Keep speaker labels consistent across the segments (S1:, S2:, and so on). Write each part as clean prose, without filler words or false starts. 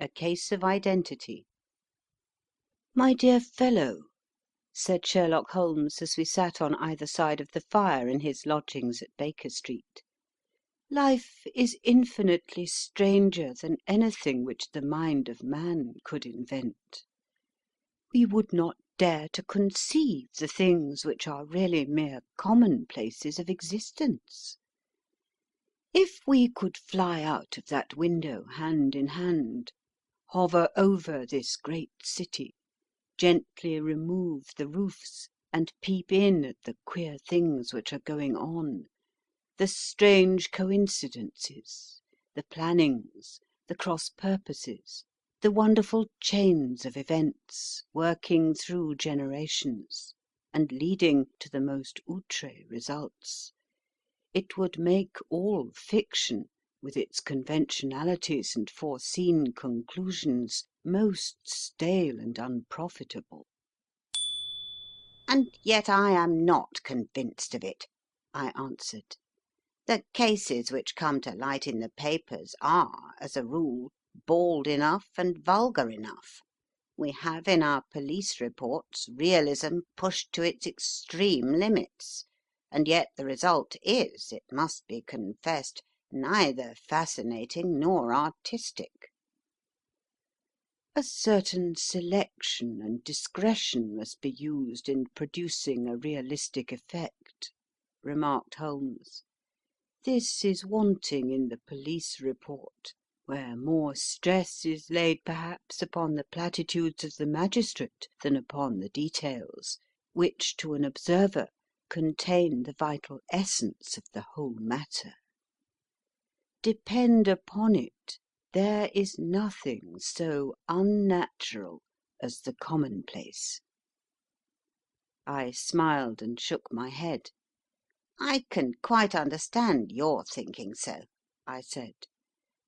S1: A Case of Identity. "My dear fellow," said Sherlock Holmes as we sat on either side of the fire in his lodgings at Baker Street, "life is infinitely stranger than anything which the mind of man could invent. We would not dare to conceive the things which are really mere commonplaces of existence. If we could fly out of that window hand in hand, hover over this great city, gently remove the roofs, and peep in at the queer things which are going on, the strange coincidences, the plannings, the cross purposes, the wonderful chains of events working through generations, and leading to the most outre results, it would make all fiction, with its conventionalities and foreseen conclusions, most stale and unprofitable." "And yet I am not convinced of it," I answered. "The cases which come to light in the papers are, as a rule, bald enough and vulgar enough. We have in our police reports realism pushed to its extreme limits, and yet the result is, it must be confessed, neither fascinating nor artistic." "A certain selection and discretion must be used in producing a realistic effect," remarked Holmes. "This is wanting in the police report, where more stress is laid perhaps upon the platitudes of the magistrate than upon the details, which to an observer contain the vital essence of the whole matter. Depend upon it, there is nothing so unnatural as the commonplace." I smiled and shook my head. "I can quite understand your thinking so," I said.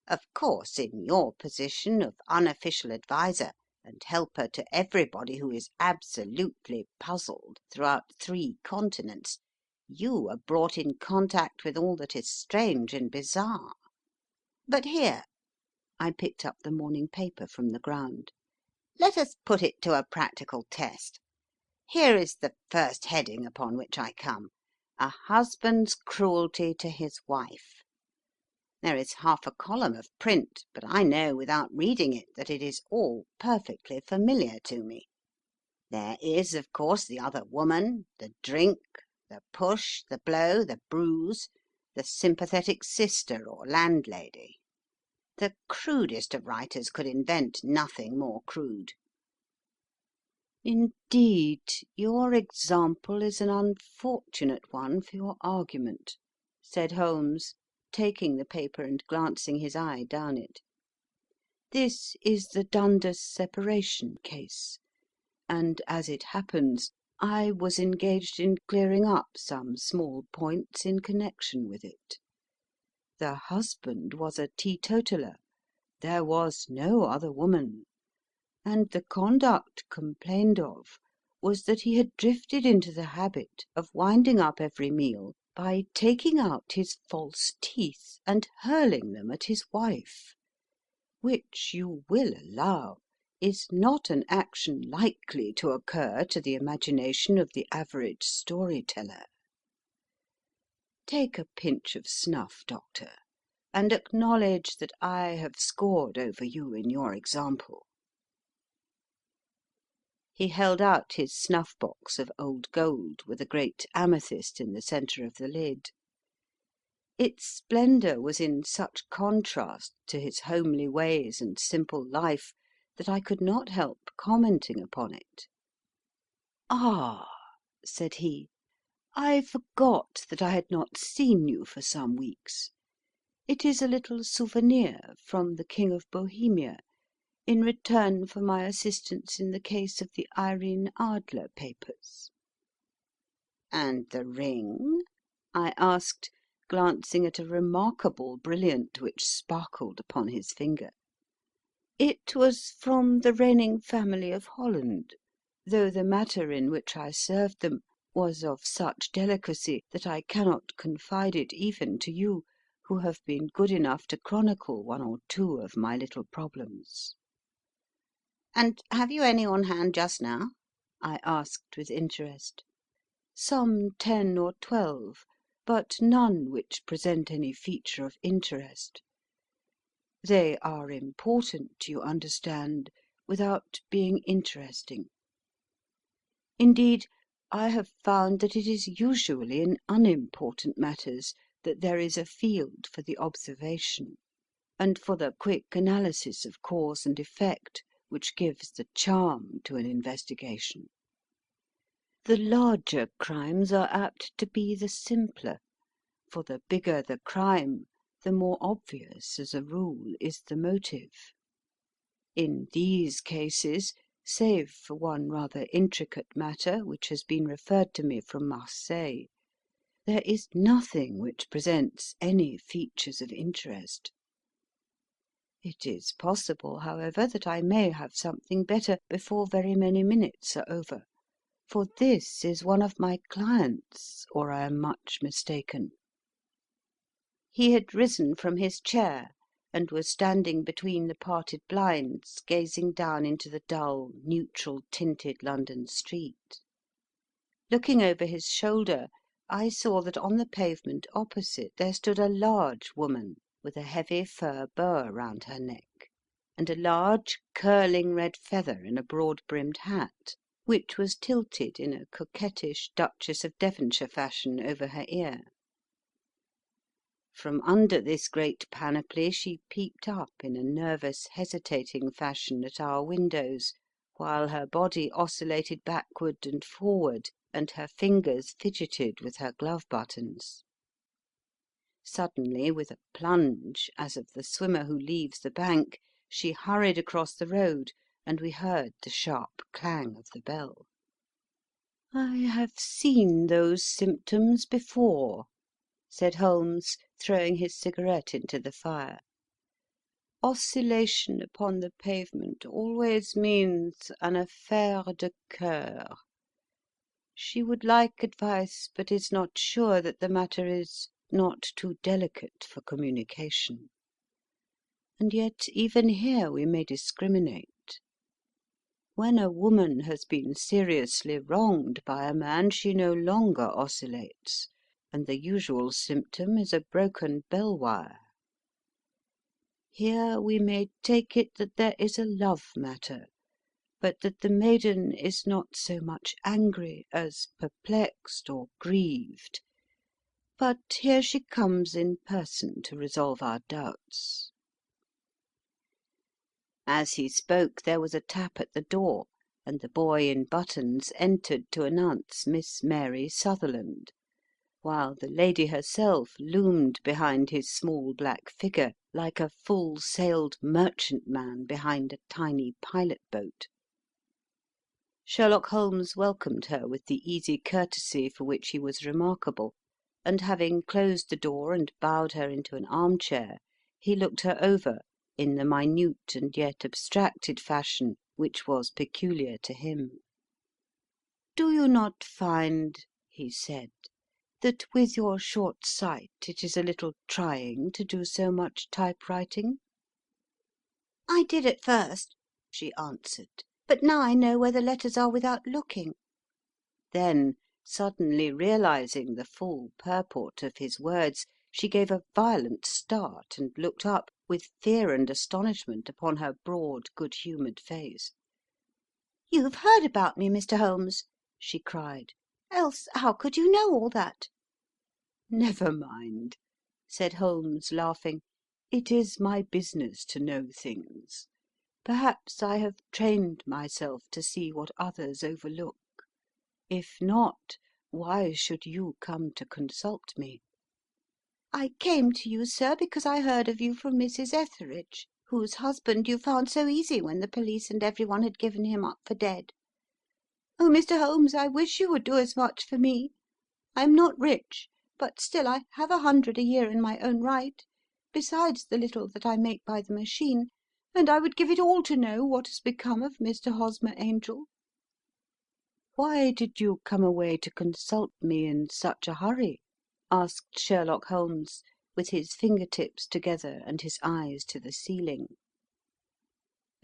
S1: "Of course, in your position of unofficial adviser and helper to everybody who is absolutely puzzled throughout 3 continents, you are brought in contact with all that is strange and bizarre. But here," I picked up the morning paper from the ground, "let us put it to a practical test. Here is the first heading upon which I come: 'A husband's cruelty to his wife.' There is half a column of print, but I know without reading it that it is all perfectly familiar to me. There is, of course, the other woman, the drink, the push, the blow, the bruise, the sympathetic sister or landlady. The crudest of writers could invent nothing more crude." "Indeed, your example is an unfortunate one for your argument," said Holmes, taking the paper and glancing his eye down it. "This is the Dundas separation case, and, as it happens, I was engaged in clearing up some small points in connection with it. The husband was a teetotaler. There was no other woman, and the conduct complained of was that he had drifted into the habit of winding up every meal by taking out his false teeth and hurling them at his wife, which, you will allow, is not an action likely to occur to the imagination of the average story-teller. Take a pinch of snuff, Doctor, and acknowledge that I have scored over you in your example." He held out his snuff box of old gold with a great amethyst in the centre of the lid. Its splendour was in such contrast to his homely ways and simple life that I could not help commenting upon it. "Ah," said he, "I forgot that I had not seen you for some weeks. It is a little souvenir from the King of Bohemia, in return for my assistance in the case of the Irene Adler papers." "And the ring?" I asked, glancing at a remarkable brilliant which sparkled upon his finger. "It was from the reigning family of Holland, though the matter in which I served them was of such delicacy that I cannot confide it even to you, who have been good enough to chronicle one or two of my little problems." And have you any on hand just now?" I asked with interest. "Some 10 or 12, but none which present any feature of interest. They are important, you understand, without being interesting. Indeed, I have found that it is usually in unimportant matters that there is a field for the observation, and for the quick analysis of cause and effect which gives the charm to an investigation. The larger crimes are apt to be the simpler, for the bigger the crime, the more obvious, as a rule, is the motive. In these cases, save for one rather intricate matter which has been referred to me from Marseilles, there is nothing which presents any features of interest. It is possible, however, that I may have something better before very many minutes are over, for this is one of my clients, or I am much mistaken." He had risen from his chair, and was standing between the parted blinds, gazing down into the dull, neutral-tinted London street. Looking over his shoulder, I saw that on the pavement opposite there stood a large woman with a heavy fur boa round her neck, and a large curling red feather in a broad-brimmed hat, which was tilted in a coquettish Duchess of Devonshire fashion over her ear. From under this great panoply she peeped up in a nervous, hesitating fashion at our windows, while her body oscillated backward and forward, and her fingers fidgeted with her glove buttons. Suddenly, with a plunge, as of the swimmer who leaves the bank, she hurried across the road, and we heard the sharp clang of the bell. "I have seen those symptoms before," said Holmes, throwing his cigarette into the fire. "Oscillation upon the pavement always means an affaire de coeur. She would like advice, but is not sure that the matter is not too delicate for communication. And yet even here we may discriminate. When a woman has been seriously wronged by a man, she no longer oscillates, and the usual symptom is a broken bell wire. Here we may take it that there is a love matter, but that the maiden is not so much angry as perplexed or grieved. But here she comes in person to resolve our doubts." As he spoke there was a tap at the door, and the boy in buttons entered to announce Miss Mary Sutherland, while the lady herself loomed behind his small black figure like a full-sailed merchantman behind a tiny pilot-boat. Sherlock Holmes welcomed her with the easy courtesy for which he was remarkable, and having closed the door and bowed her into an armchair, he looked her over in the minute and yet abstracted fashion which was peculiar to him. "Do you not find," he said, "that with your short sight it is a little trying to do so much typewriting?" "I did at first," she answered, "but now I know where the letters are without looking." Then, suddenly realizing the full purport of his words, she gave a violent start and looked up, with fear and astonishment upon her broad, good-humoured face. "You've heard about me, Mr. Holmes," she cried, "else how could you know all that?" "Never mind," said Holmes, laughing. "It is my business to know things. Perhaps I have trained myself to see what others overlook. If not, why should you come to consult me?" "I came to you, sir, because I heard of you from Mrs. Etheridge, whose husband you found so easy when the police and everyone had given him up for dead. Oh, Mr. Holmes, I wish you would do as much for me. I am not rich, but still I have 100 a year in my own right, besides the little that I make by the machine, and I would give it all to know what has become of Mr. Hosmer Angel." "Why did you come away to consult me in such a hurry?" asked Sherlock Holmes, with his finger tips together and his eyes to the ceiling.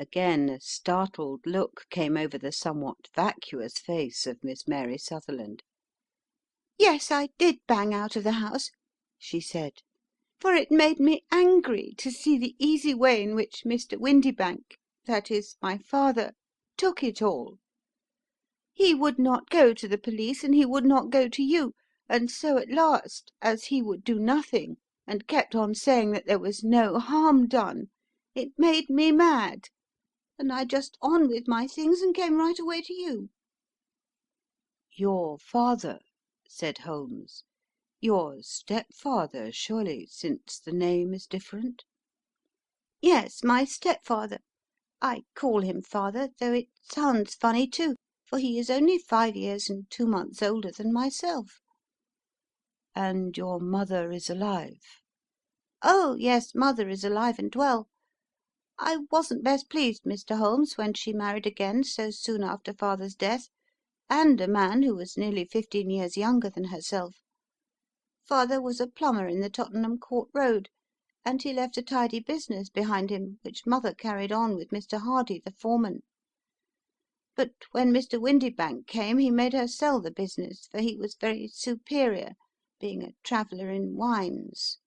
S1: Again a startled look came over the somewhat vacuous face of Miss Mary Sutherland. "Yes, I did bang out of the house," she said, "for it made me angry to see the easy way in which Mr. Windybank, that is, my father, took it all. He would not go to the police, and he would not go to you, and so at last, as he would do nothing, and kept on saying that there was no harm done, it made me mad, and I just on with my things and came right away to you." "Your father," said Holmes. "Your stepfather, surely, since the name is different?" "Yes, my stepfather. I call him father, though it sounds funny too, for he is only 5 years and 2 months older than myself." "And your mother is alive?" "Oh, yes, mother is alive and well. I wasn't best pleased, Mr. Holmes, when she married again so soon after father's death, and a man who was nearly 15 years younger than herself. Father was a plumber in the Tottenham Court Road, and he left a tidy business behind him, which mother carried on with Mr. Hardy, the foreman. But when Mr. Windybank came he made her sell the business, for he was very superior, being a traveller in wines.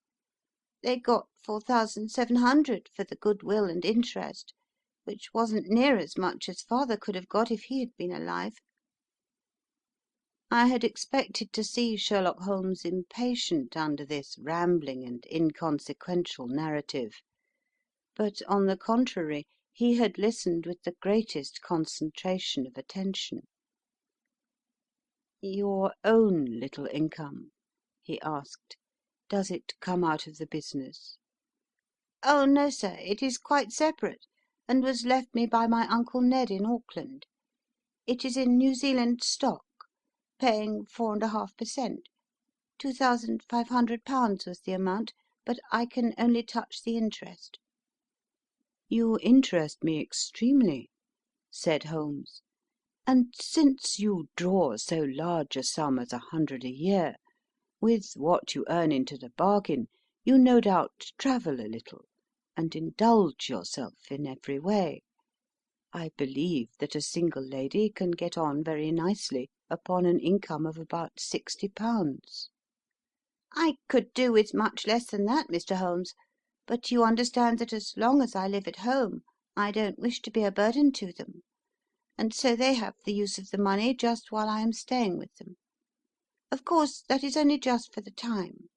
S1: They got 4,700 for the goodwill and interest, which wasn't near as much as father could have got if he had been alive." I had expected to see Sherlock Holmes impatient under this rambling and inconsequential narrative, but on the contrary he had listened with the greatest concentration of attention. "Your own little income," he asked, "does it come out of the business?" "Oh, no, sir, it is quite separate, and was left me by my Uncle Ned in Auckland. It is in New Zealand stock, paying 4.5%. £2,500 was the amount, but I can only touch the interest." "You interest me extremely," said Holmes, "and since you draw so large a sum as 100 a year, with what you earn into the bargain, you no doubt travel a little, and indulge yourself in every way. I believe that a single lady can get on very nicely upon an income of about £60. "I could do with much less than that, Mr. Holmes, but you understand that as long as I live at home I don't wish to be a burden to them, and so they have the use of the money just while I am staying with them. Of course, that is only just for the time.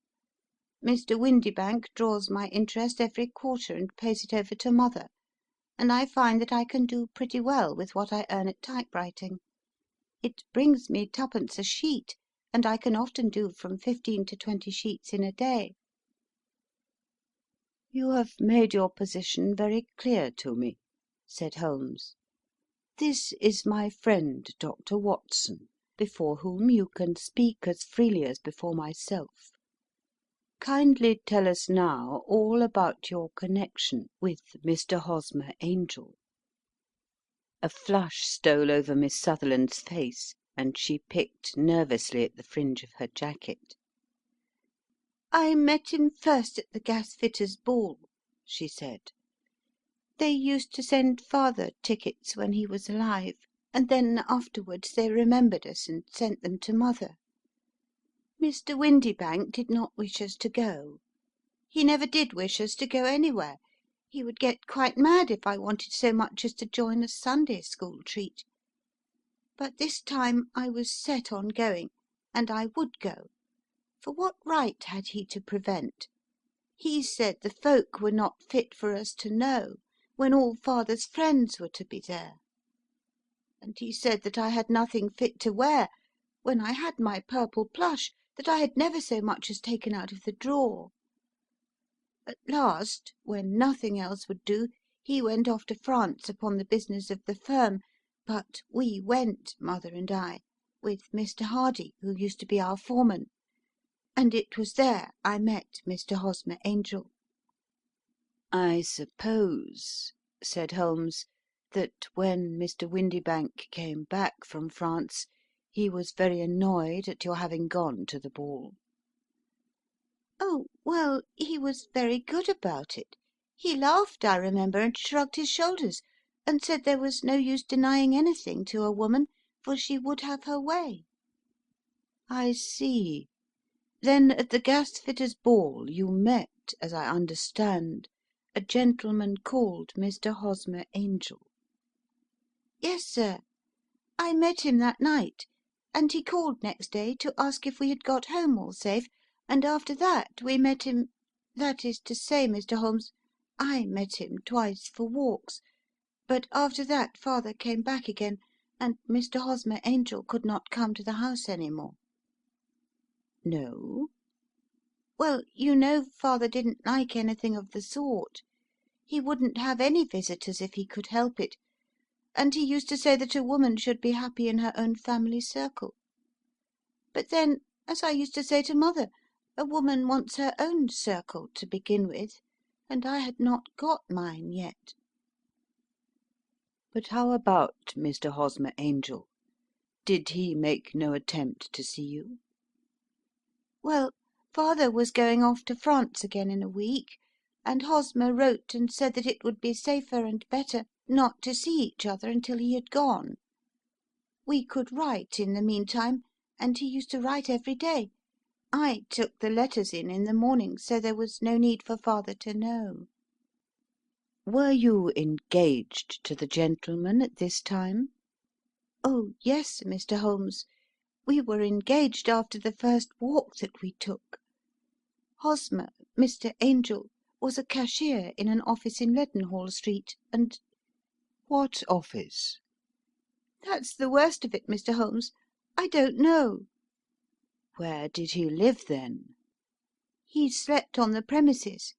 S1: Mr. Windybank draws my interest every quarter and pays it over to mother, and I find that I can do pretty well with what I earn at typewriting. It brings me twopence a sheet, and I can often do from 15 to 20 sheets in a day." "You have made your position very clear to me," said Holmes. "This is my friend Dr. Watson, before whom you can speak as freely as before myself. Kindly tell us now all about your connection with Mr. Hosmer Angel." A flush stole over Miss Sutherland's face, and she picked nervously at the fringe of her jacket. "I met him first at the gasfitters' ball," she said. "They used to send father tickets when he was alive, and then afterwards they remembered us and sent them to mother. Mr. Windybank did not wish us to go. He never did wish us to go anywhere. He would get quite mad if I wanted so much as to join a Sunday school treat. But this time I was set on going, and I would go. For what right had he to prevent? He said the folk were not fit for us to know, when all father's friends were to be there. And he said that I had nothing fit to wear, when I had my purple plush that I had never so much as taken out of the drawer. At last, when nothing else would do, he went off to France upon the business of the firm, but we went, mother and I, with Mr. Hardy, who used to be our foreman, and it was there I met Mr. Hosmer Angel." "I suppose," said Holmes, "that when Mr. Windybank came back from France he was very annoyed at your having gone to the ball." "Oh, well, he was very good about it. He laughed, I remember, and shrugged his shoulders, and said there was no use denying anything to a woman, for she would have her way." "I see. Then at the gasfitters' ball you met, as I understand, a gentleman called Mr. Hosmer Angel." "Yes, sir. I met him that night, and he called next day to ask if we had got home all safe, and after that we met him—that is to say, Mr. Holmes, I met him twice for walks, but after that father came back again, and Mr. Hosmer Angel could not come to the house any more." "No?" "Well, you know father didn't like anything of the sort. He wouldn't have any visitors if he could help it, and he used to say that a woman should be happy in her own family circle. But then, as I used to say to mother, a woman wants her own circle to begin with, and I had not got mine yet." "But how about Mr. Hosmer Angel? Did he make no attempt to see you?" "Well, father was going off to France again in a week, and Hosmer wrote and said that it would be safer and better not to see each other until he had gone. We could write in the meantime, and he used to write every day. I took the letters in the morning, so there was no need for father to know." "Were you engaged to the gentleman at this time?" "Oh, yes, Mr. Holmes. We were engaged after the first walk that we took. Hosmer, Mr. Angel, was a cashier in an office in Leadenhall Street, and—" "What office?" "That's the worst of it, Mr. Holmes. I don't know." "Where did he live, then?" "He slept on the premises."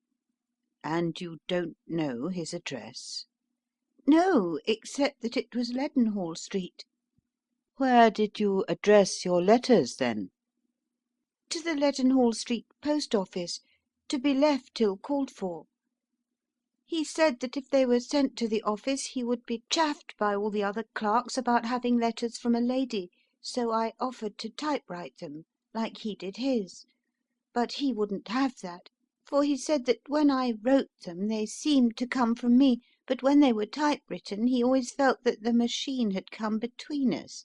S1: "And you don't know his address?" "No, except that it was Leadenhall Street." "Where did you address your letters, then?" "To the Leadenhall Street post office, to be left till called for. He said that if they were sent to the office he would be chaffed by all the other clerks about having letters from a lady, so I offered to typewrite them, like he did his. But he wouldn't have that, for he said that when I wrote them they seemed to come from me, but when they were typewritten he always felt that the machine had come between us.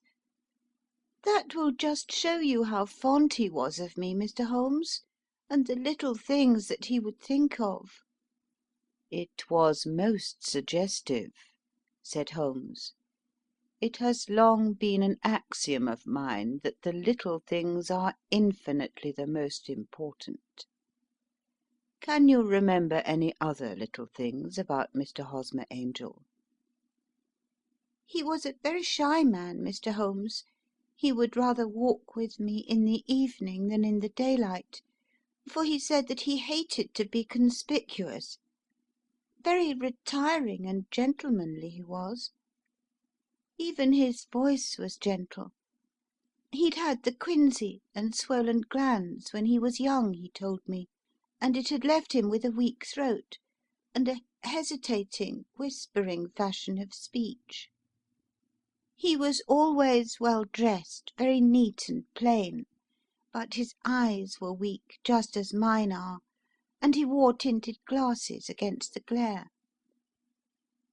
S1: That will just show you how fond he was of me, Mr. Holmes, and the little things that he would think of." "It was most suggestive," said Holmes. "It has long been an axiom of mine that the little things are infinitely the most important. Can you remember any other little things about Mr. Hosmer Angel?" "He was a very shy man, Mr. Holmes. He would rather walk with me in the evening than in the daylight, for he said that he hated to be conspicuous. Very retiring and gentlemanly he was. Even his voice was gentle. He'd had the quinsy and swollen glands when he was young, he told me, and it had left him with a weak throat, and a hesitating, whispering fashion of speech. He was always well dressed, very neat and plain, but his eyes were weak, just as mine are, and he wore tinted glasses against the glare."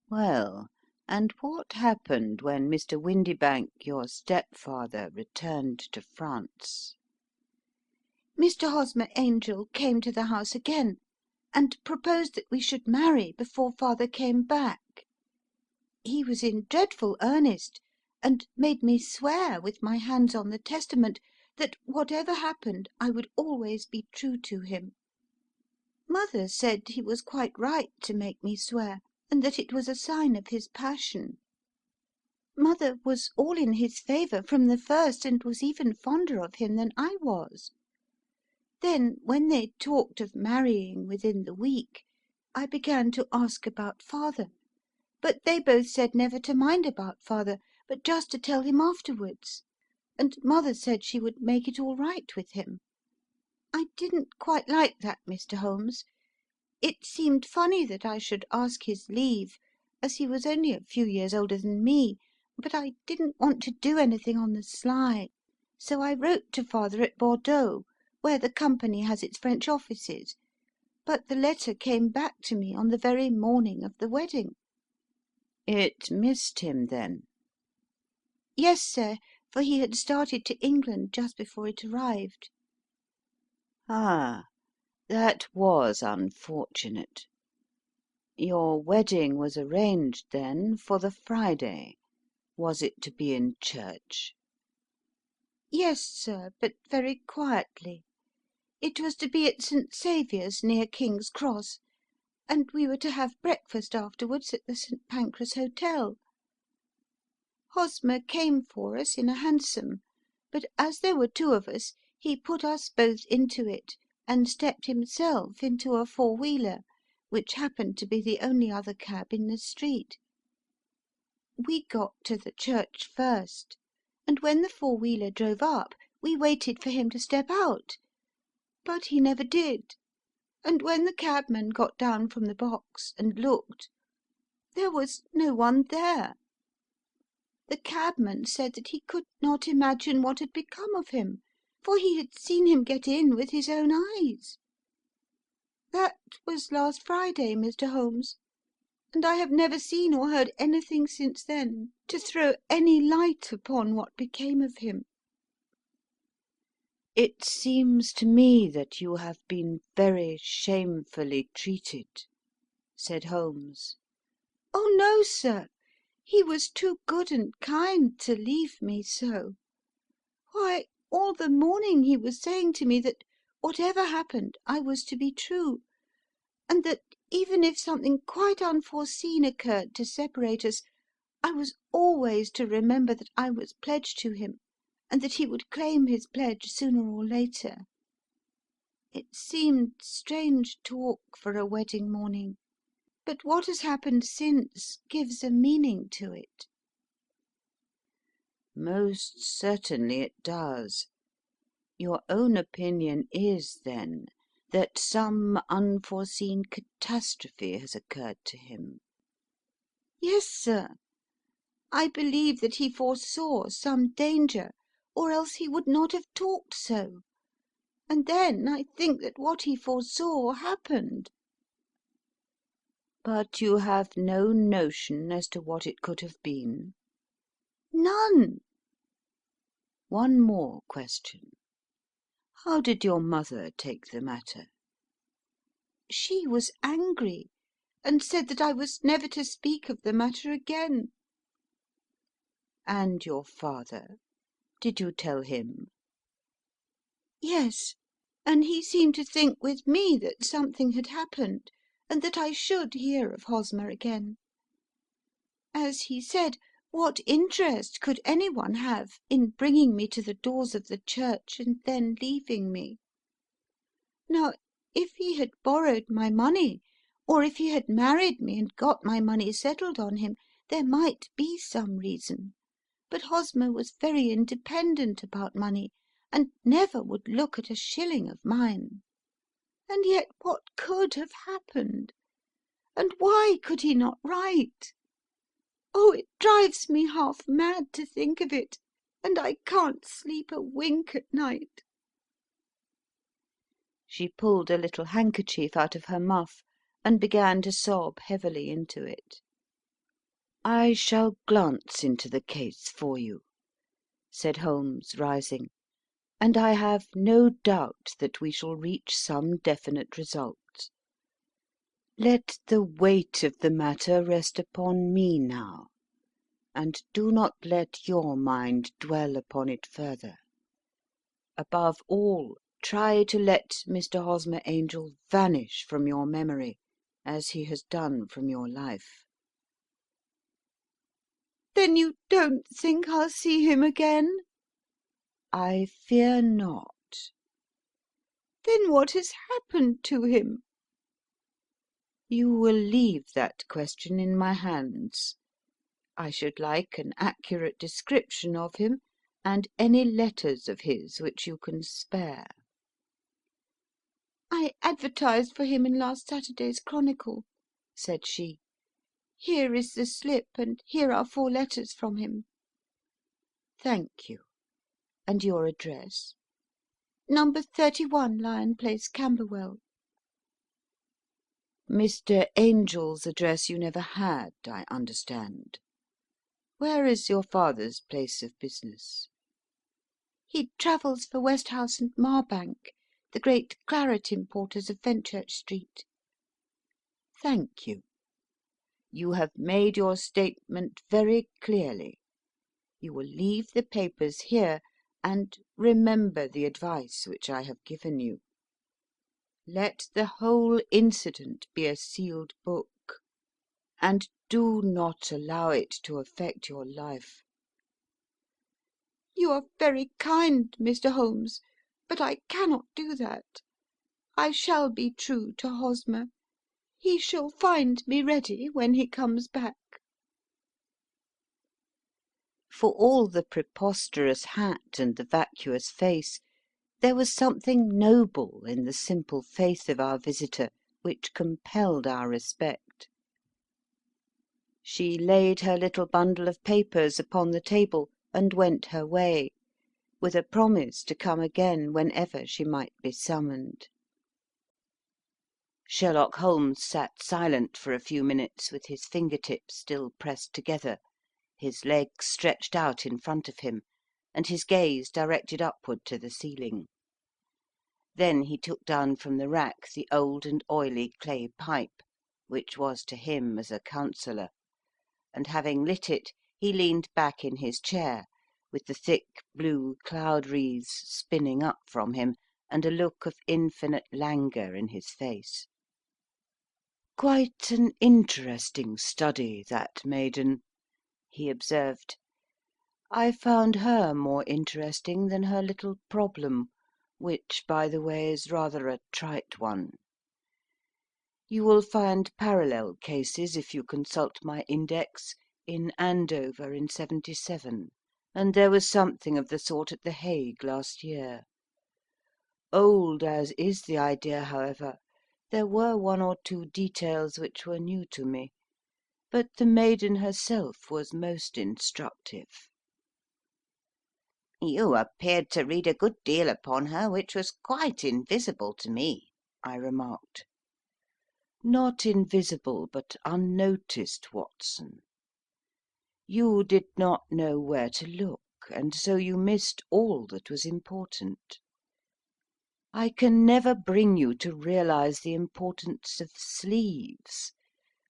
S2: "Well, and what happened when Mr. Windibank, your stepfather, returned to France?"
S1: "Mr. Hosmer Angel came to the house again, and proposed that we should marry before father came back. He was in dreadful earnest, and made me swear, with my hands on the Testament, that whatever happened I would always be true to him. Mother said he was quite right to make me swear, and that it was a sign of his passion. Mother was all in his favour from the first, and was even fonder of him than I was. Then, when they talked of marrying within the week, I began to ask about father, but they both said never to mind about father, but just to tell him afterwards, and mother said she would make it all right with him. I didn't quite like that, Mr. Holmes. It seemed funny that I should ask his leave, as he was only a few years older than me, but I didn't want to do anything on the sly, so I wrote to father at Bordeaux, where the company has its French offices, but the letter came back to me on the very morning of the wedding."
S2: It missed him, then?
S1: Yes, sir, for he had started to England just before it arrived.
S2: Ah, that was unfortunate. Your wedding was arranged, then, for the Friday. Was it to be in church?
S1: Yes, sir, but very quietly. It was to be at St. Saviour's, near King's Cross, and we were to have breakfast afterwards at the St. Pancras Hotel. Hosmer came for us in a hansom, but as there were two of us, he put us both into it, and stepped himself into a four-wheeler, which happened to be the only other cab in the street. We got to the church first, and when the four-wheeler drove up, we waited for him to step out. But he never did, and when the cabman got down from the box and looked, there was no one there. The cabman said that he could not imagine what had become of him, for he had seen him get in with his own eyes. That was last Friday, Mr. Holmes, and I have never seen or heard anything since then to throw any light upon what became of him.
S2: It seems to me that you have been very shamefully treated, said Holmes.
S1: Oh, no, sir. He was too good and kind to leave me so. Why, all the morning he was saying to me that whatever happened I was to be true, and that even if something quite unforeseen occurred to separate us, I was always to remember that I was pledged to him, and that he would claim his pledge sooner or later. It seemed strange talk for a wedding morning, but what has happened since gives a meaning to it.
S2: Most certainly it does. Your own opinion is, then, that some unforeseen catastrophe has occurred to him?
S1: Yes, sir. I believe that he foresaw some danger, or else he would not have talked so. And then I think that what he foresaw happened.
S2: But you have no notion as to what it could have been?
S1: None.
S2: One more question. How did your mother take the matter?
S1: She was angry, and said that I was never to speak of the matter again.
S2: And your father? Did you tell him?
S1: Yes, and he seemed to think with me that something had happened, and that I should hear of Hosmer again. As he said, what interest could anyone have in bringing me to the doors of the church and then leaving me? Now, if he had borrowed my money, or if he had married me and got my money settled on him, there might be some reason. But Hosmer was very independent about money, and never would look at a shilling of mine. And yet what could have happened? And why could he not write? Oh, it drives me half mad to think of it, and I can't sleep a wink at night.
S2: She pulled a little handkerchief out of her muff and began to sob heavily into it. "I shall glance into the case for you," said Holmes, rising, "and I have no doubt that we shall reach some definite result. Let the weight of the matter rest upon me now, and do not let your mind dwell upon it further. Above all, try to let Mr. Hosmer Angel vanish from your memory, as he has done from your life."
S1: Then you don't think I'll see him again?
S2: "I fear not."
S1: Then what has happened to him?
S2: You will leave that question in my hands. I should like an accurate description of him, and any letters of his which you can spare.
S1: I advertised for him in last Saturday's Chronicle, said she. Here is the slip, and here are 4 letters from him.
S2: Thank you. And your address?
S1: Number 31, Lion Place, Camberwell.
S2: Mr. Angel's address you never had, I understand. Where is your father's place of business?"
S3: "He travels for Westhouse and Marbank, the great claret importers of Fenchurch Street."
S2: "Thank you. You have made your statement very clearly. You will leave the papers here, and remember the advice which I have given you. Let the whole incident be a sealed book, and do not allow it to affect your life."
S3: "You are very kind, Mr. Holmes, but I cannot do that. I shall be true to Hosmer. He shall find me ready when he comes back."
S2: For all the preposterous hat and the vacuous face, there was something noble in the simple faith of our visitor which compelled our respect. She laid her little bundle of papers upon the table and went her way, with a promise to come again whenever she might be summoned. Sherlock Holmes sat silent for a few minutes with his fingertips still pressed together, his legs stretched out in front of him, and his gaze directed upward to the ceiling. Then he took down from the rack the old and oily clay pipe, which was to him as a counsellor, and having lit it, he leaned back in his chair, with the thick blue cloud wreaths spinning up from him, and a look of infinite languor in his face. "Quite an interesting study, that maiden," he observed. "I found her more interesting than her little problem, which, by the way, is rather a trite one. You will find parallel cases, if you consult my index, in Andover in '77, and there was something of the sort at The Hague last year. Old as is the idea, however, there were one or two details which were new to me, but the maiden herself was most instructive."
S1: "You appeared to read a good deal upon her which was quite invisible to me," I remarked.
S2: "Not invisible, but unnoticed, Watson. You did not know where to look, and so you missed all that was important. I can never bring you to realize the importance of sleeves,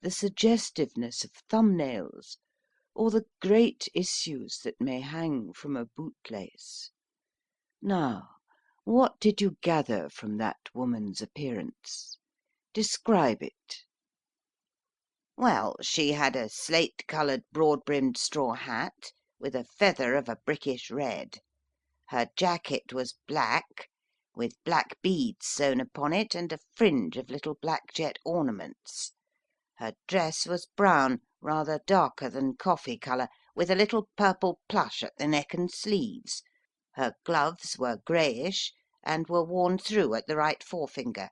S2: the suggestiveness of thumbnails, or the great issues that may hang from a bootlace. Now, what did you gather from that woman's appearance? Describe it."
S1: "Well, she had a slate-coloured, broad-brimmed straw hat, with a feather of a brickish red. Her jacket was black, with black beads sewn upon it, and a fringe of little black jet ornaments. Her dress was brown, rather darker than coffee colour, with a little purple plush at the neck and sleeves. Her gloves were greyish, and were worn through at the right forefinger.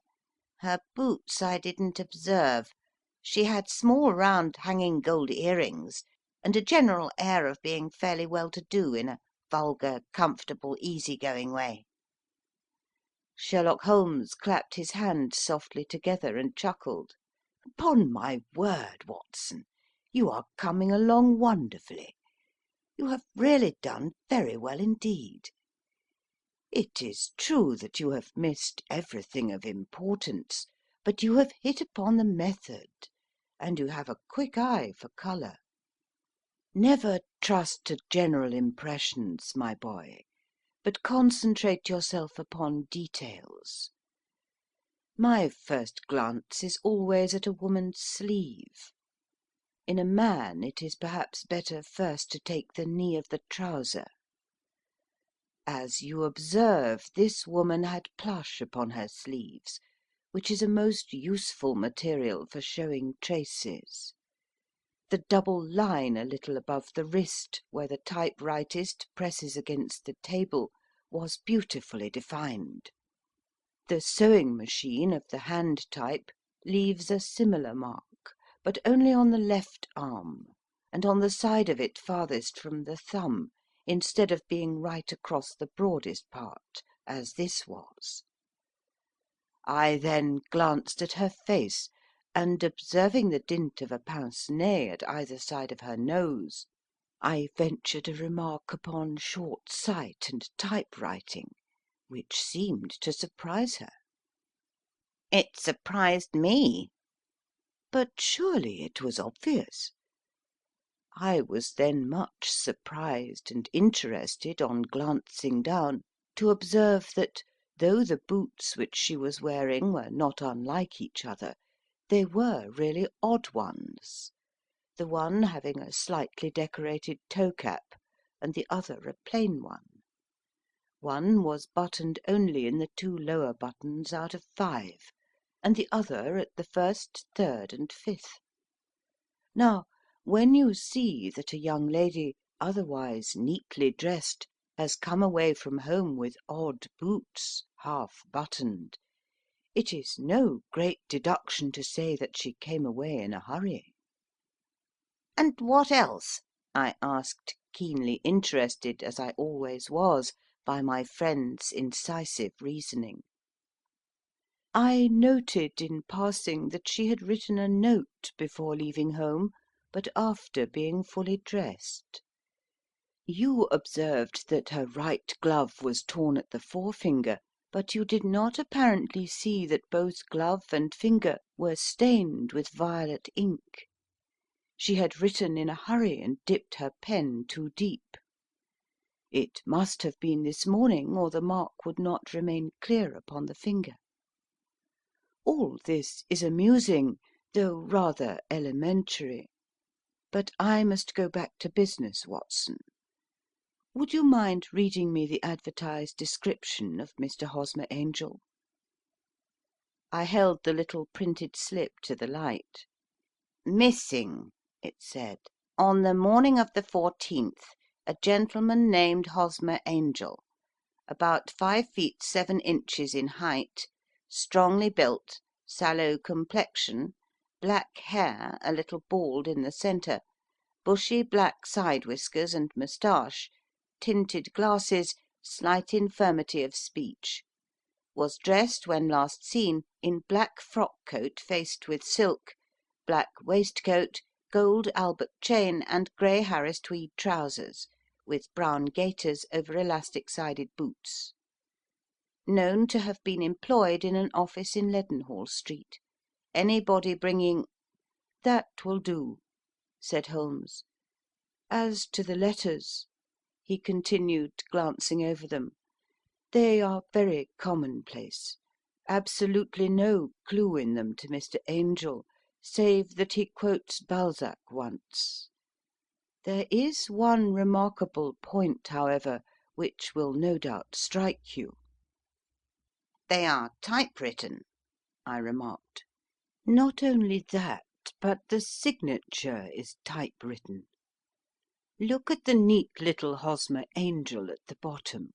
S1: Her boots I didn't observe. She had small round hanging gold earrings, and a general air of being fairly well to do in a vulgar, comfortable, easy-going way."
S2: Sherlock Holmes clapped his hands softly together and chuckled. "Upon my word, Watson, you are coming along wonderfully. You have really done very well indeed. It is true that you have missed everything of importance, but you have hit upon the method, and you have a quick eye for colour. Never trust to general impressions, my boy, but concentrate yourself upon details. My first glance is always at a woman's sleeve. In a man it is perhaps better first to take the knee of the trouser. As you observe, this woman had plush upon her sleeves, which is a most useful material for showing traces. The double line a little above the wrist, where the typewritist presses against the table, was beautifully defined. The sewing machine of the hand type leaves a similar mark, but only on the left arm, and on the side of it farthest from the thumb, instead of being right across the broadest part, as this was. I then glanced at her face, and observing the dint of a pince nez at either side of her nose, I ventured a remark upon short sight and typewriting, which seemed to surprise her. "It surprised me." "But surely it was obvious?" I was then much surprised and interested, on glancing down, to observe that, though the boots which she was wearing were not unlike each other, they were really odd ones, the one having a slightly decorated toe cap, and the other a plain one. One was buttoned only in the 2 lower buttons out of 5, and the other at the first, third, and fifth. Now, when you see that a young lady, otherwise neatly dressed, has come away from home with odd boots, half buttoned, it is no great deduction to say that she came away in a hurry. "And what else?" I asked, keenly interested, as I always was, by my friend's incisive reasoning. "I noted in passing that she had written a note before leaving home, but after being fully dressed. You observed that her right glove was torn at the forefinger, but you did not apparently see that both glove and finger were stained with violet ink. She had written in a hurry and dipped her pen too deep. It must have been this morning, or the mark would not remain clear upon the finger. All this is amusing, though rather elementary. But I must go back to business, Watson. Would you mind reading me the advertised description of Mr. Hosmer Angel?" I held the little printed slip to the light. "Missing," it said, "on the morning of the 14th, a gentleman named Hosmer Angel, about 5 feet 7 inches in height, strongly built, sallow complexion, black hair, a little bald in the centre, bushy black side whiskers and moustache, tinted glasses, slight infirmity of speech. Was dressed, when last seen, in black frock coat faced with silk, black waistcoat, gold Albert chain, and grey Harris tweed trousers, with brown gaiters over elastic sided boots. Known to have been employed in an office in Leadenhall Street. Anybody bringing—" "That will do," said Holmes. "As to the letters," he continued, glancing over them, "they are very commonplace. Absolutely no clue in them to Mr. Angel, save that he quotes Balzac once. There is one remarkable point, however, which will no doubt strike you." "They are typewritten," I remarked. "Not only that, but the signature is typewritten. Look at the neat little Hosmer Angel at the bottom.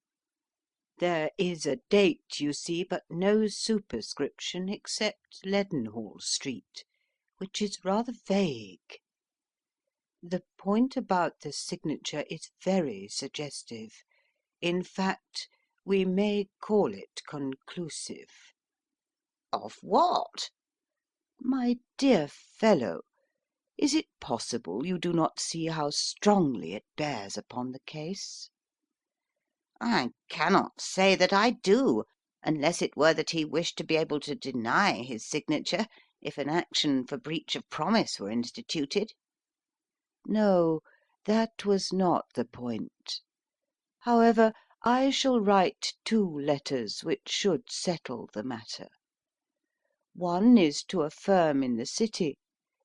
S2: There is a date, you see, but no superscription except Leadenhall Street, which is rather vague. The point about the signature is very suggestive. In fact, we may call it conclusive." "Of what?" "My dear fellow, is it possible you do not see how strongly it bears upon the case?" "I cannot say that I do, unless it were that he wished to be able to deny his signature if an action for breach of promise were instituted." "No, that was not the point. However, I shall write 2 letters which should settle the matter. One is to a firm in the City,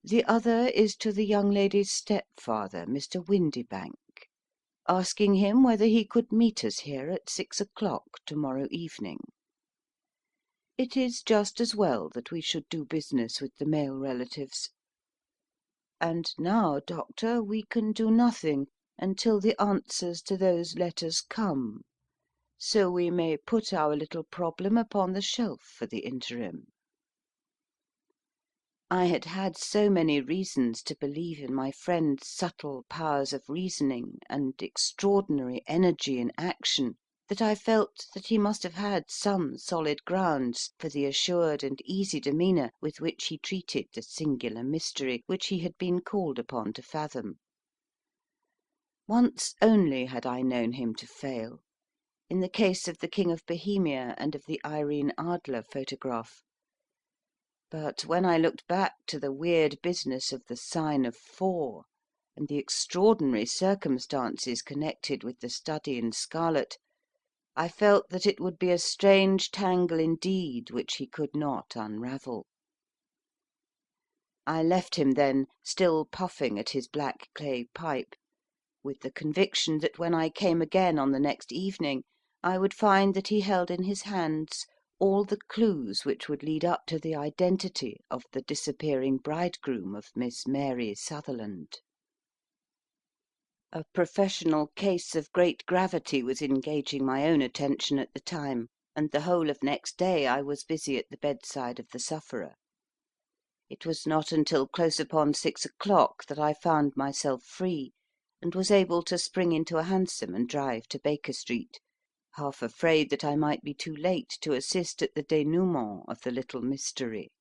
S2: the other is to the young lady's stepfather, Mr. Windibank, asking him whether he could meet us here at 6 o'clock tomorrow evening. It is just as well that we should do business with the male relatives. And now, Doctor, we can do nothing until the answers to those letters come, so we may put our little problem upon the shelf for the interim." I had had so many reasons to believe in my friend's subtle powers of reasoning and extraordinary energy in action, that I felt that he must have had some solid grounds for the assured and easy demeanour with which he treated the singular mystery which he had been called upon to fathom. Once only had I known him to fail, in the case of the King of Bohemia and of the Irene Adler photograph. But when I looked back to the weird business of the Sign of Four, and the extraordinary circumstances connected with the study in scarlet, I felt that it would be a strange tangle indeed which he could not unravel. I left him then, still puffing at his black clay pipe, with the conviction that when I came again on the next evening I would find that he held in his hands all the clues which would lead up to the identity of the disappearing bridegroom of Miss Mary Sutherland. A professional case of great gravity was engaging my own attention at the time, and the whole of next day I was busy at the bedside of the sufferer. It was not until close upon 6 o'clock that I found myself free, and was able to spring into a hansom and drive to Baker Street, half afraid that I might be too late to assist at the dénouement of the little mystery.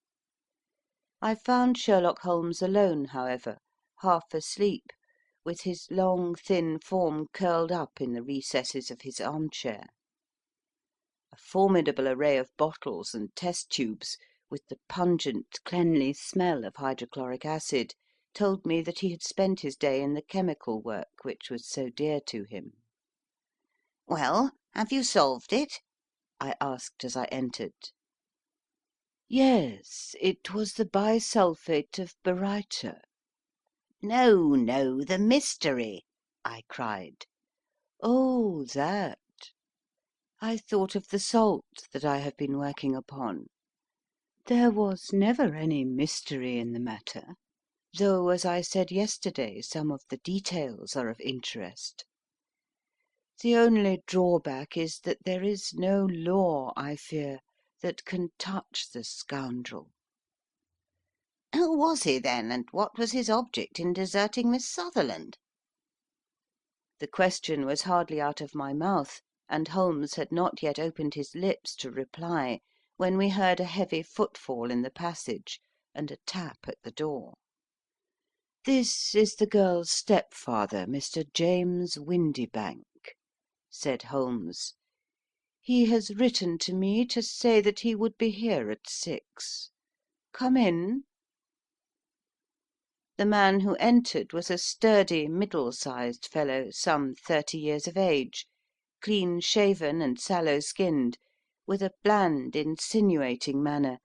S2: I found Sherlock Holmes alone, however, half asleep, with his long thin form curled up in the recesses of his armchair. A formidable array of bottles and test tubes, with the pungent, cleanly smell of hydrochloric acid, told me that he had spent his day in the chemical work which was so dear to him. "Well, have you solved it?" I asked as I entered. Yes, it was the bisulphate of baryta. "No, no, the mystery!" I cried. Oh, that! I thought of the salt that I have been working upon. There was never any mystery in the matter, though, as I said yesterday, some of the details are of interest. The only drawback is that there is no law, I fear, that can touch the scoundrel." "Who was he, then, and what was his object in deserting Miss Sutherland?" The question was hardly out of my mouth, and Holmes had not yet opened his lips to reply, when we heard a heavy footfall in the passage, and a tap at the door. "This is the girl's stepfather, Mr. James Windibank," said Holmes. "He has written to me to say that he would be here at 6. Come in." The man who entered was a sturdy, middle-sized fellow, some 30 years of age, clean shaven and sallow skinned, with a bland, insinuating manner,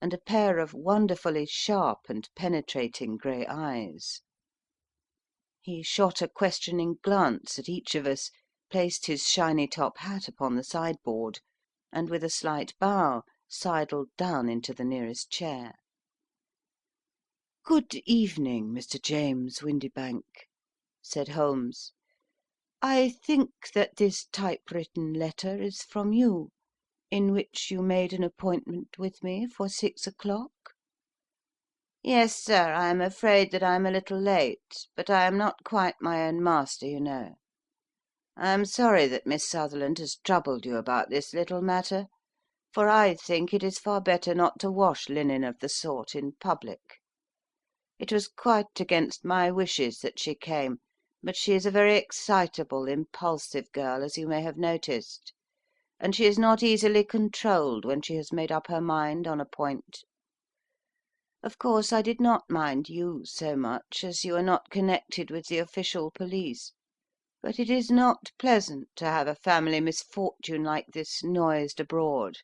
S2: and a pair of wonderfully sharp and penetrating grey eyes. He shot a questioning glance at each of us, placed his shiny top hat upon the sideboard, and with a slight bow sidled down into the nearest chair. "Good evening, Mr. James Windibank," said Holmes. "I think that this typewritten letter is from you, in which you made an appointment with me for 6 o'clock?" "Yes, sir, I am afraid that I am a little late, but I am not quite my own master, you know. I am sorry that Miss Sutherland has troubled you about this little matter, for I think it is far better not to wash linen of the sort in public. It was quite against my wishes that she came, but she is a very excitable, impulsive girl, as you may have noticed, and she is not easily controlled when she has made up her mind on a point. Of course, I did not mind you so much, as you are not connected with the official police, but it is not pleasant to have a family misfortune like this noised abroad.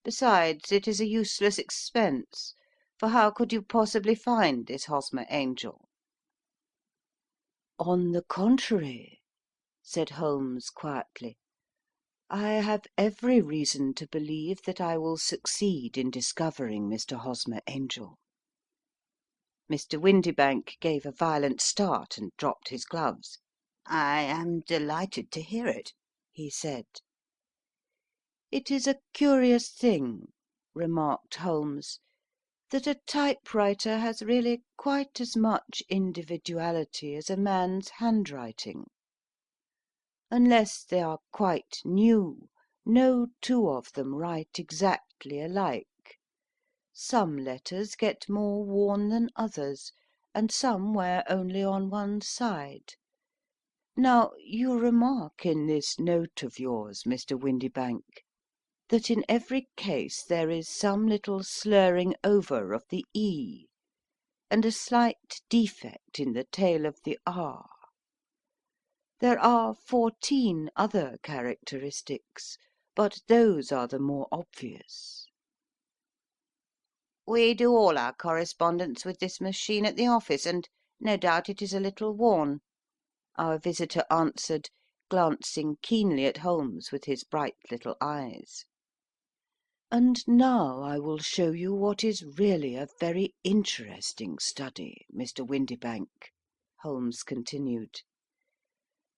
S2: Besides, it is a useless expense, for how could you possibly find this Hosmer Angel?" "On the contrary," said Holmes quietly, "I have every reason to believe that I will succeed in discovering Mr. Hosmer Angel." Mr. Windibank gave a violent start and dropped his gloves. "I am delighted to hear it," he said. "It is a curious thing," remarked Holmes, "that a typewriter has really quite as much individuality as a man's handwriting." Unless they are quite new, no two of them write exactly alike. Some letters get more worn than others, and some wear only on one side. Now, you remark in this note of yours, Mr. Windibank, that in every case there is some little slurring over of the E, and a slight defect in the tail of the R. There are 14 other characteristics, but those are the more obvious. We do all our correspondence with this machine at the office, and no doubt it is a little worn, our visitor answered, glancing keenly at Holmes with his bright little eyes. And now I will show you what is really a very interesting study, Mr. Windibank, Holmes continued.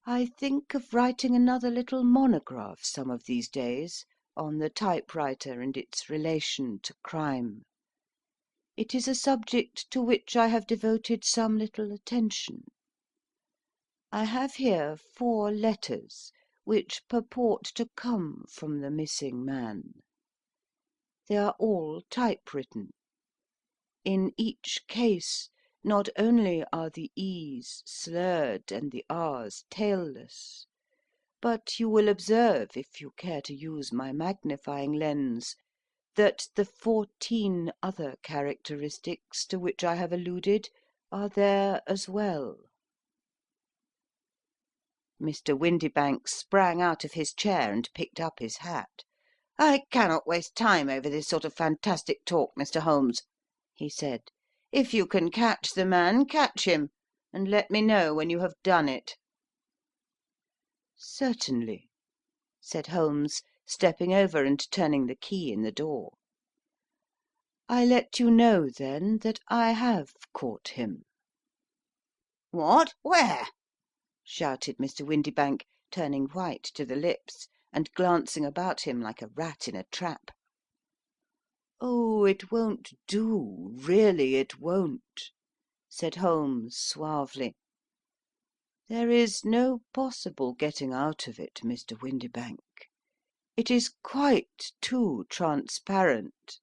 S2: I think of writing another little monograph some of these days on the typewriter and its relation to crime. It is a subject to which I have devoted some little attention. I have here 4 letters which purport to come from the missing man. They are all typewritten. In each case, not only are the E's slurred and the R's tailless, but you will observe, if you care to use my magnifying lens, that the 14 other characteristics to which I have alluded are there as well. Mr. Windibank sprang out of his chair and picked up his hat. "I cannot waste time over this sort of fantastic talk, Mr. Holmes," he said. "If you can catch the man, catch him, and let me know when you have done it." "Certainly," said Holmes, stepping over and turning the key in the door. "I let you know, then, that I have caught him." "What? Where?" shouted Mr. Windibank, turning white to the lips, and glancing about him like a rat in a trap. "Oh, it won't do, really it won't," said Holmes suavely. "There is no possible getting out of it, Mr. Windibank. It is quite too transparent,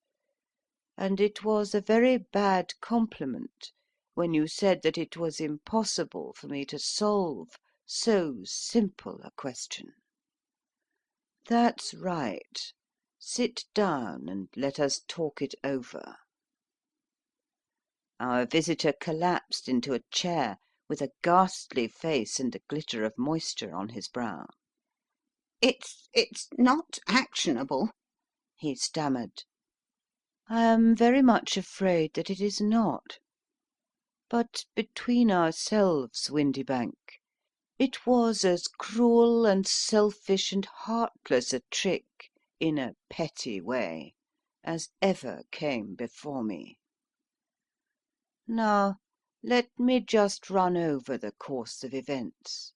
S2: and it was a very bad compliment when you said that it was impossible for me to solve so simple a question. That's right. Sit down and let us talk it over." Our visitor collapsed into a chair with a ghastly face and a glitter of moisture on his brow.
S3: It's not actionable," he stammered.
S2: "I am very much afraid that it is not. But between ourselves, Windibank, it was as cruel and selfish and heartless a trick, in a petty way, as ever came before me. Now, let me just run over the course of events,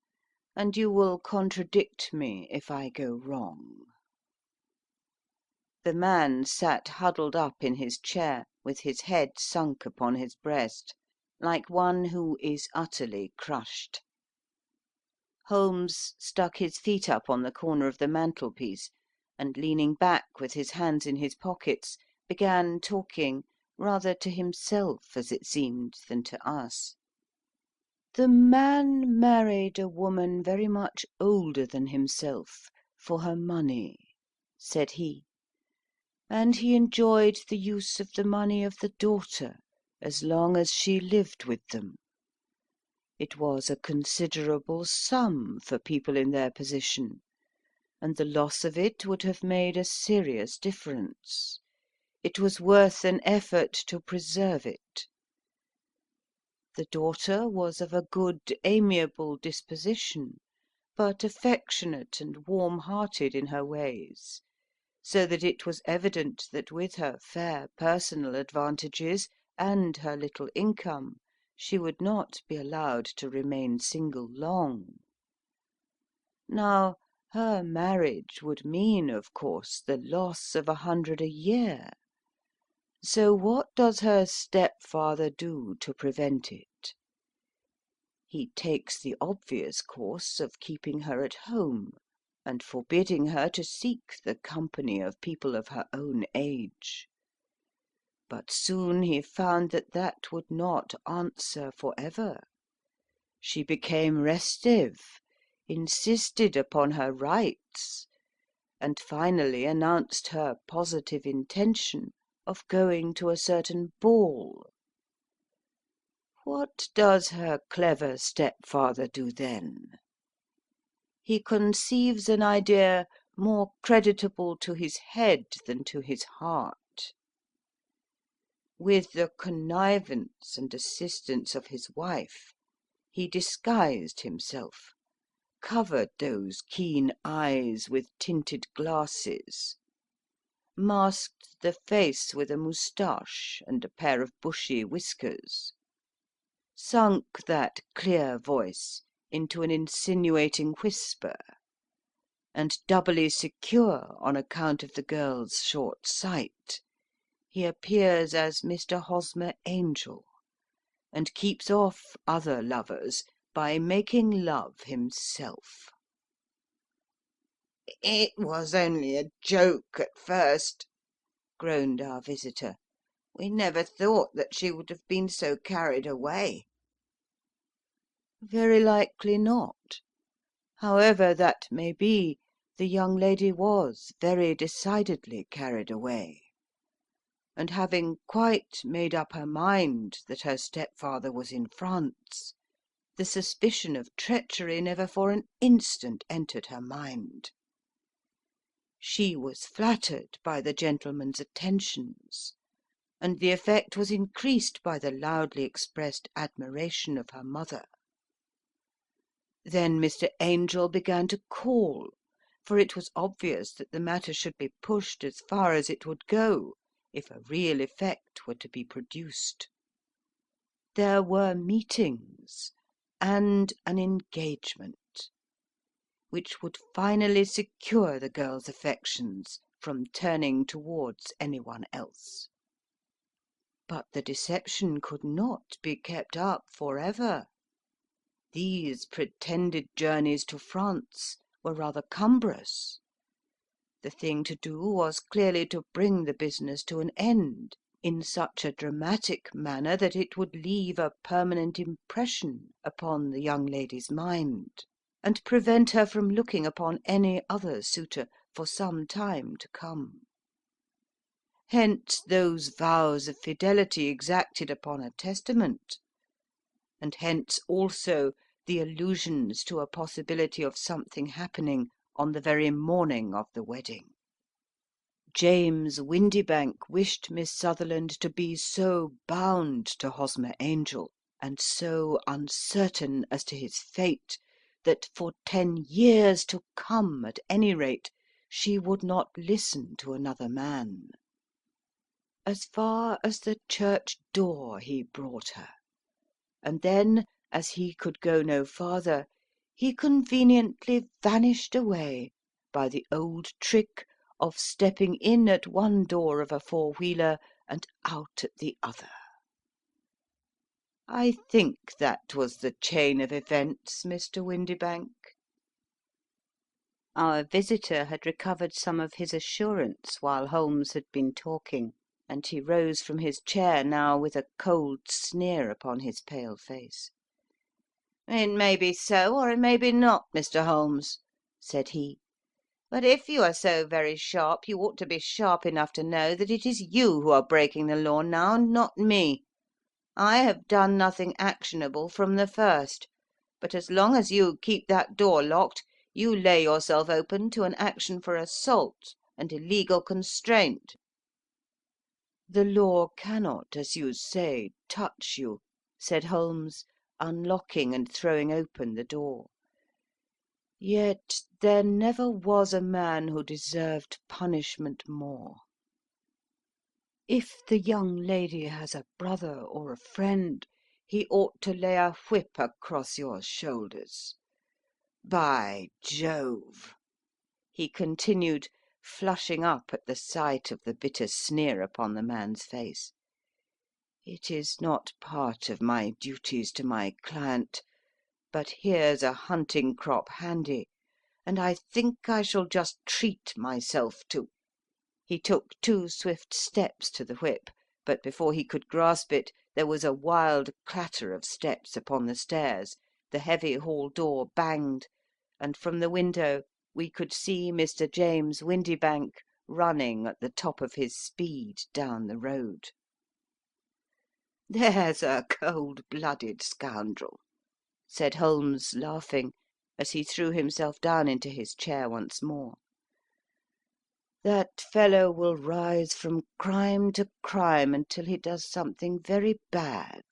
S2: and you will contradict me if I go wrong." The man sat huddled up in his chair, with his head sunk upon his breast, like one who is utterly crushed. Holmes stuck his feet up on the corner of the mantelpiece, and leaning back with his hands in his pockets, began talking, rather to himself, as it seemed, than to us. "The man married a woman very much older than himself, for her money," said he, "and he enjoyed the use of the money of the daughter as long as she lived with them. It was a considerable sum for people in their position, and the loss of it would have made a serious difference. It was worth an effort to preserve it. The daughter was of a good, amiable disposition, but affectionate and warm-hearted in her ways, so that it was evident that with her fair personal advantages and her little income she would not be allowed to remain single long. Now, her marriage would mean, of course, the loss of 100 a year. So what does her stepfather do to prevent it? He takes the obvious course of keeping her at home, and forbidding her to seek the company of people of her own age. But soon he found that that would not answer for ever. She became restive, insisted upon her rights, and finally announced her positive intention of going to a certain ball. What does her clever stepfather do then? He conceives an idea more creditable to his head than to his heart. With the connivance and assistance of his wife, he disguised himself, covered those keen eyes with tinted glasses, masked the face with a moustache and a pair of bushy whiskers, sunk that clear voice into an insinuating whisper, and doubly secure on account of the girl's short sight, he appears as Mr. Hosmer Angel, and keeps off other lovers by making love himself. "It was only a joke at first," groaned our visitor. "We never thought that she would have been so carried away." "Very likely not. However that may be, the young lady was very decidedly carried away, and having quite made up her mind that her stepfather was in France, the suspicion of treachery never for an instant entered her mind. She was flattered by the gentleman's attentions, and the effect was increased by the loudly expressed admiration of her mother. Then Mr. Angel began to call, for it was obvious that the matter should be pushed as far as it would go, if a real effect were to be produced. There were meetings, and an engagement, which would finally secure the girl's affections from turning towards anyone else. But the deception could not be kept up forever. These pretended journeys to France were rather cumbrous. The thing to do was clearly to bring the business to an end in such a dramatic manner that it would leave a permanent impression upon the young lady's mind, and prevent her from looking upon any other suitor for some time to come. Hence those vows of fidelity exacted upon a testament, and hence also the allusions to a possibility of something happening on the very morning of the wedding. James Windibank wished Miss Sutherland to be so bound to Hosmer Angel, and so uncertain as to his fate, that for 10 years to come, at any rate, she would not listen to another man. As far as the church door he brought her, and then, as he could go no farther, he conveniently vanished away by the old trick of stepping in at one door of a four-wheeler and out at the other. I think that was the chain of events, Mr. Windibank."
S1: Our visitor had recovered some of his assurance while Holmes had been talking, and he rose from his chair now with a cold sneer upon his pale face. "It may be so, or it may be not, Mr. Holmes," said he. "But if you are so very sharp, you ought to be sharp enough to know that it is you who are breaking the law now, and not me. I have done nothing actionable from the first, but as long as you keep that door locked, you lay yourself open to an action for assault and illegal constraint."
S2: "The law cannot, as you say, touch you," said Holmes, unlocking and throwing open the door. "Yet there never was a man who deserved punishment more. If the young lady has a brother or a friend, he ought to lay a whip across your shoulders. By Jove!" he continued, flushing up at the sight of the bitter sneer upon the man's face, "it is not part of my duties to my client, but here's a hunting crop handy, and I think I shall just treat myself to—" He took 2 swift steps to the whip, but before he could grasp it there was a wild clatter of steps upon the stairs, the heavy hall door banged, and from the window we could see Mr. James Windibank running at the top of his speed down the road. "There's a cold-blooded scoundrel," said Holmes, laughing, as he threw himself down into his chair once more. "That fellow will rise from crime to crime until he does something very bad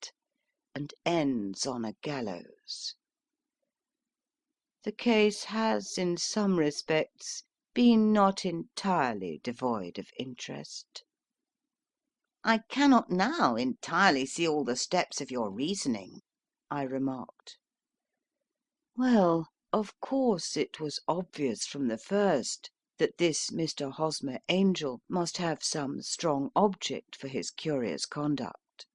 S2: and ends on a gallows. The case has, in some respects, been not entirely devoid of interest." "I cannot now entirely see all the steps of your reasoning," I remarked. "Well, of course it was obvious from the first that this Mr. Hosmer Angel must have some strong object for his curious conduct,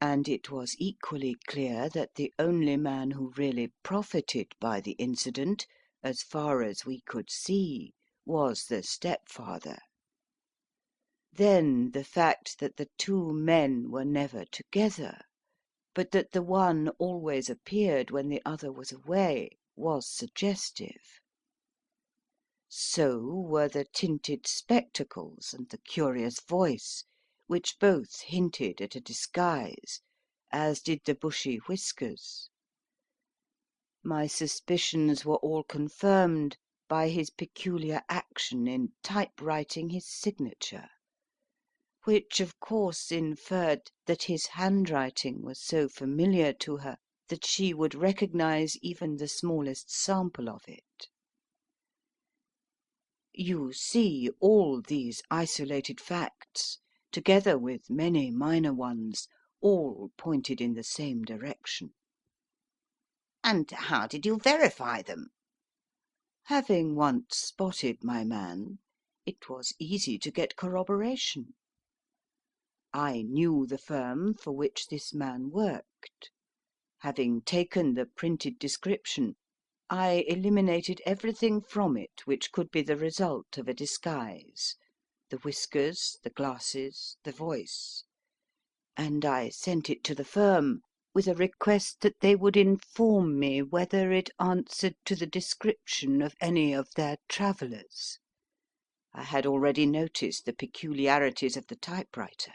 S2: and it was equally clear that the only man who really profited by the incident, as far as we could see, was the stepfather. Then the fact that the 2 men were never together, but that the one always appeared when the other was away, was suggestive. So were the tinted spectacles and the curious voice, which both hinted at a disguise, as did the bushy whiskers. My suspicions were all confirmed by his peculiar action in typewriting his signature, which of course inferred that his handwriting was so familiar to her that she would recognize even the smallest sample of it. You see, all these isolated facts, together with many minor ones, all pointed in the same direction. "And how did you verify them?" "Having once spotted my man, it was easy to get corroboration. I knew the firm for which this man worked. Having taken the printed description, I eliminated everything from it which could be the result of a disguise, the whiskers, the glasses, the voice, and I sent it to the firm with a request that they would inform me whether it answered to the description of any of their travellers. I had already noticed the peculiarities of the typewriter,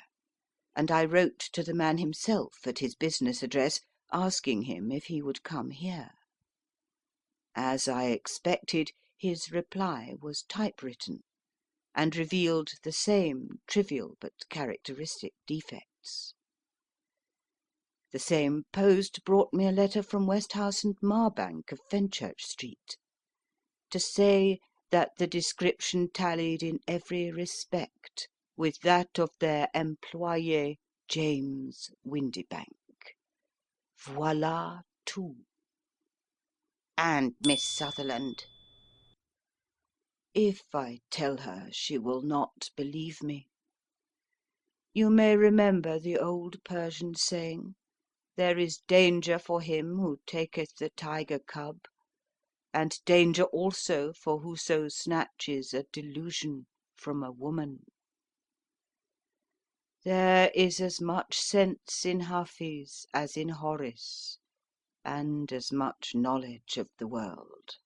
S2: and I wrote to the man himself at his business address, asking him if he would come here. As I expected, his reply was typewritten, and revealed the same trivial but characteristic defects. The same post brought me a letter from Westhouse and Marbank of Fenchurch Street, to say that the description tallied in every respect with that of their employé, James Windibank. Voilà tout." "And Miss Sutherland?" "If I tell her, she will not believe me. You may remember the old Persian saying, 'There is danger for him who taketh the tiger cub, and danger also for whoso snatches a delusion from a woman.' There is as much sense in Hafiz as in Horace, and as much knowledge of the world."